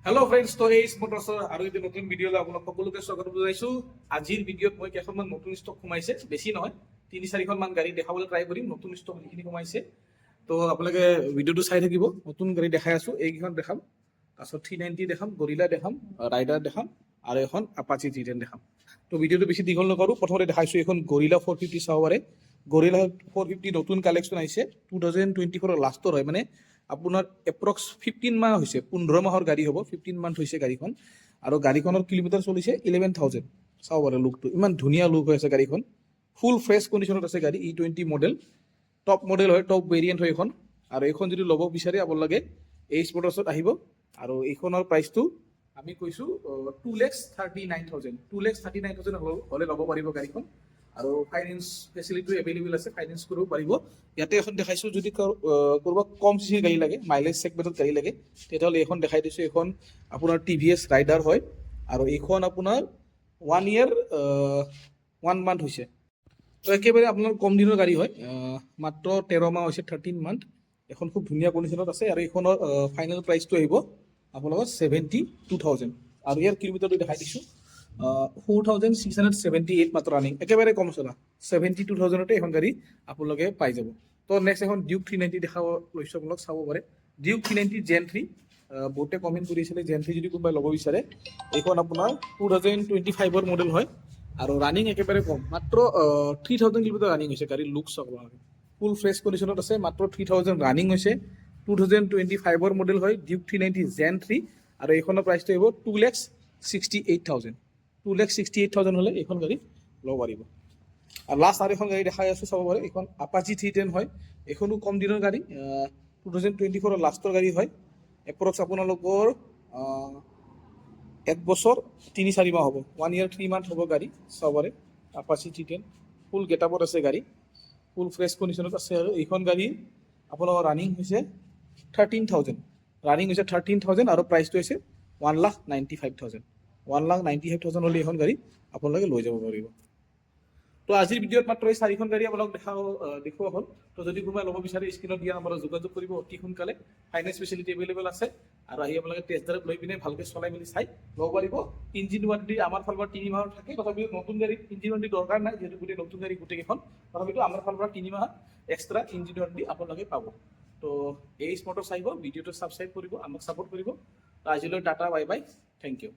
Hello' friends, তো এই স্পৰ্টছৰ আৰু এটা নতুন ভিডিঅ'লৈ আপোনাক সকলোকে স্বাগত জনাইছোঁ। আজিৰ ভিডিঅ'ত মই কেইখনমান নতুন ষ্টক সোমাইছে, বেছি নহয় 3-4খন গাড়ী দেখাবলৈ ট্ৰাই কৰিম। নতুন ষ্টক যিখিনি সোমাইছে, তো আপোনালোকে ভিডিঅ'টো চাই থাকিব। নতুন গাড়ী দেখাই আছোঁ, এইকেইখন দেখাম। তাৰপিছত 390 দেখাম, গৰিলা দেখাম, ৰাইডাৰ দেখাম আৰু এখন আপাচি G10 দেখাম। তো ভিডিঅ'টো বেছি দীঘল নকৰোঁ। প্ৰথমতে দেখাইছোঁ এখন গৰিলা 450 চাব পাৰে। গৰিলা 450 নতুন কালেকশ্যন আহিছে, 2024 লাষ্টৰ হয়, মানে আপোনাৰ এপ্ৰক্স 15 মাহ হৈছে, 15 মাহৰ গাড়ী হ'ব, 15 মান্থ হৈছে গাড়ীখন। আৰু গাড়ীখনৰ কিলোমিটাৰ চলিছে 11,000। চাব পাৰে লুকটো, ইমান ধুনীয়া লুক হৈ আছে গাড়ীখন। ফুল ফ্ৰেছ কণ্ডিশ্যনত আছে গাড়ী, E20 মডেল, টপ মডেল হয়, টপ ভেৰিয়েণ্ট হয় এইখন। আৰু এইখন যদি ল'ব বিচাৰে আপোনালোকে এই স্পৰ্টছত আহিব। আৰু এইখনৰ প্ৰাইচটো আমি কৈছোঁ 2,39,000। 2,39,000 হ'লে ল'ব পাৰিব গাড়ীখন। আৰু ফাইনেন্স ফেচিলিটি এভেইলেবল আছে, ফাইনেন্স কৰিব পাৰিব। ইয়াতে এখন দেখাইছোঁ, যদি ক'ৰবাত কম চিচিৰ গাড়ী লাগে, মাইলেজ ছেগমেণ্টত গাড়ী লাগে, তেতিয়াহ'লে এইখন দেখাই দিছোঁ। এইখন আপোনাৰ TVS ৰাইডাৰ হয়, আৰু এইখন আপোনাৰ 1 year 1 month হৈছে। তো একেবাৰে আপোনাৰ কম দিনৰ গাড়ী হয়, মাত্ৰ 13 মাহ হৈছে, 13 month। এখন খুব ধুনীয়া কণ্ডিশ্যনত আছে। আৰু এইখনৰ ফাইনেল প্ৰাইচটো আহিব আপোনালোকৰ 72,000। আৰু ইয়াৰ কিলোমিটাৰটো দেখাই দিছোঁ 4,678 মাত্ৰ ৰানিং, একেবাৰে কম চলা। 72,000তে এখন গাড়ী আপোনালোকে পাই যাব। তো নেক্সট এখন ডিউক 390 দেখাব লৈছোঁ, আপোনালোক চাব পাৰে। ডিউক 390 Gen 3, বহুতে কমেণ্ট কৰিছিলে Gen 3 যদি কোনোবাই ল'ব বিচাৰে। এইখন আপোনাৰ 2025 মডেল হয়, আৰু ৰানিং একেবাৰে কম, মাত্ৰ 3,000 কিলোমিটাৰ ৰানিং হৈছে। গাড়ীৰ লুক চাব লাগে, ফুল ফ্ৰেছ কণ্ডিশ্যনত আছে, মাত্ৰ 3,000 ৰানিং হৈছে। 2025 মডেল হয়, ডিউক 390 Gen 3। আৰু এইখনৰ প্ৰাইচটো আহিব 2,68,000। 2,68,000 হ'লে এইখন গাড়ী ল'ব পাৰিব। আৰু লাষ্ট আৰু এখন গাড়ী দেখাই আছোঁ, চাব পাৰে। এইখন আপাচি 310 হয়, এইখনো কম দিনৰ গাড়ী, 2024 লাষ্টৰ গাড়ী হয়। এপ্ৰক্স আপোনালোকৰ 1 বছৰ 3-4 মাহ হ'ব, 1 year 3 month হ'ব গাড়ী। চাব পাৰে আপাচি 310, ফুল গেটআপত আছে গাড়ী, ফুল ফ্ৰেছ কণ্ডিশ্যনত আছে। আৰু এইখন গাড়ী আপোনালোকৰ ৰানিং হৈছে 13,000। ৰানিং হৈছে 13,000, আৰু প্ৰাইচটো হৈছে 1,95,000। 1,95,000 হ'লে এইখন গাড়ী আপোনালোকে লৈ যাব পাৰিব। তো আজিৰ ভিডিঅ'ত মাত্ৰ এই 4খন গাড়ী আপোনালোক দেখুওৱা হ'ল। তো যদি কোনোবাই ল'ব বিচাৰে, স্ক্ৰীণত দিয়া নম্বৰত যোগাযোগ কৰিব অতি সোনকালে। ফাইনেন্স ফেচিলিটি এভেইলেবল আছে। আৰু আহি আপোনালোকে টেষ্ট ড্ৰাইভ লৈ পিনে ভালকৈ চলাই মেলি চাই ল'ব পাৰিব। ইঞ্জিন ৱাৰেণ্টি আমাৰ ফালৰ পৰা 3 মাহৰ থাকে, তথাপিও নতুন গাড়ীত ইঞ্জিন ৱাৰেণ্টি দৰকাৰ নাই, যিহেতু গোটেই নতুন গাড়ী গোটেইকেইখন। তথাপিতো আমাৰ ফালৰ পৰা 3 মাহ এক্সট্ৰা ইঞ্জিন ৱাৰেণ্টি আপোনালোকে পাব। তো এই স্পৰ্টছ আহিব, ভিডিঅ'টো ছাবস্ক্ৰাইব কৰিব, আমাক ছাপোৰ্ট কৰিব। আজিলৈ tata, bye bye, thank U.